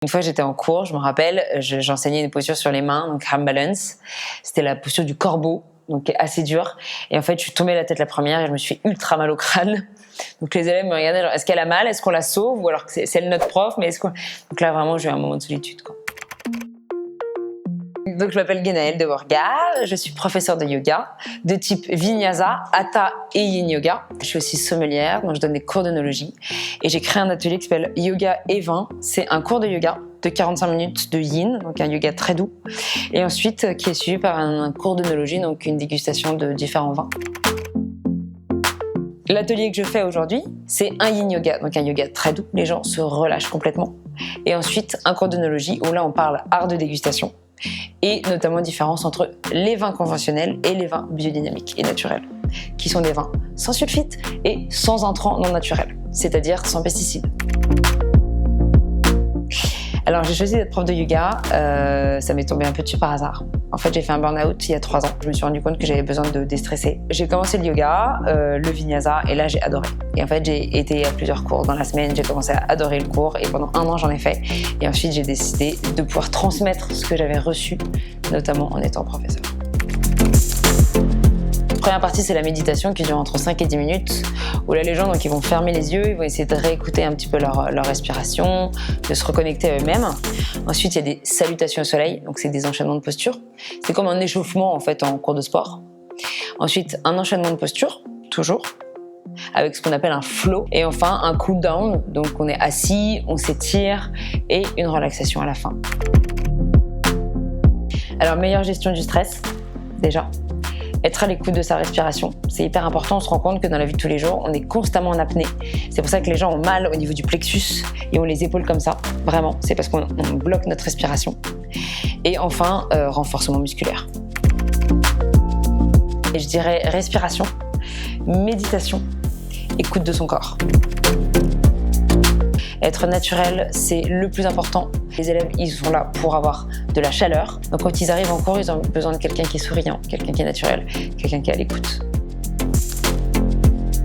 Une fois, j'étais en cours, je me rappelle, j'enseignais une posture sur les mains, donc arm balance. C'était la posture du corbeau, donc assez dure. Et en fait, je suis tombée la tête la première et je me suis fait ultra mal au crâne. Donc les élèves me regardaient genre, est-ce qu'elle a mal? Est-ce qu'on la sauve? Ou alors que c'est elle notre prof? Mais est-ce qu'on... Donc là, vraiment, j'ai eu un moment de solitude, quoi. Donc je m'appelle Guénaëlle de Worga, je suis professeure de yoga de type Vinyasa, Hatha et Yin Yoga. Je suis aussi sommelière, donc je donne des cours d'œnologie et j'ai créé un atelier qui s'appelle Yoga et Vin. C'est un cours de yoga de 45 minutes de Yin, donc un yoga très doux, et ensuite qui est suivi par un cours d'œnologie, donc une dégustation de différents vins. L'atelier que je fais aujourd'hui, c'est un Yin Yoga, donc un yoga très doux, les gens se relâchent complètement. Et ensuite un cours d'œnologie où là on parle art de dégustation, et notamment différence entre les vins conventionnels et les vins biodynamiques et naturels, qui sont des vins sans sulfite et sans intrants non naturels, c'est-à-dire sans pesticides. Alors j'ai choisi d'être prof de yoga, ça m'est tombé un peu dessus par hasard. En fait, j'ai fait un burn-out il y a 3 ans. Je me suis rendu compte que j'avais besoin de déstresser. J'ai commencé le yoga, le vinyasa, et là j'ai adoré. Et en fait, j'ai été à plusieurs cours dans la semaine, j'ai commencé à adorer le cours, et pendant 1 an j'en ai fait. Et ensuite, j'ai décidé de pouvoir transmettre ce que j'avais reçu, notamment en étant professeur. La première partie, c'est la méditation qui dure entre 5 et 10 minutes, où là, les gens donc, ils vont fermer les yeux, ils vont essayer de réécouter un petit peu leur respiration, de se reconnecter à eux-mêmes. Ensuite, il y a des salutations au soleil, donc c'est des enchaînements de postures. C'est comme un échauffement en fait en cours de sport. Ensuite, un enchaînement de postures, toujours, avec ce qu'on appelle un flow. Et enfin, un cool down, donc on est assis, on s'étire, et une relaxation à la fin. Alors, meilleure gestion du stress, déjà. Être à l'écoute de sa respiration, c'est hyper important. On se rend compte que dans la vie de tous les jours, on est constamment en apnée. C'est pour ça que les gens ont mal au niveau du plexus et ont les épaules comme ça. Vraiment, c'est parce qu'on bloque notre respiration. Et enfin, renforcement musculaire. Et je dirais respiration, méditation, écoute de son corps. Être naturel, c'est le plus important. Les élèves, ils sont là pour avoir de la chaleur. Donc quand ils arrivent en cours, ils ont besoin de quelqu'un qui est souriant, quelqu'un qui est naturel, quelqu'un qui est à l'écoute.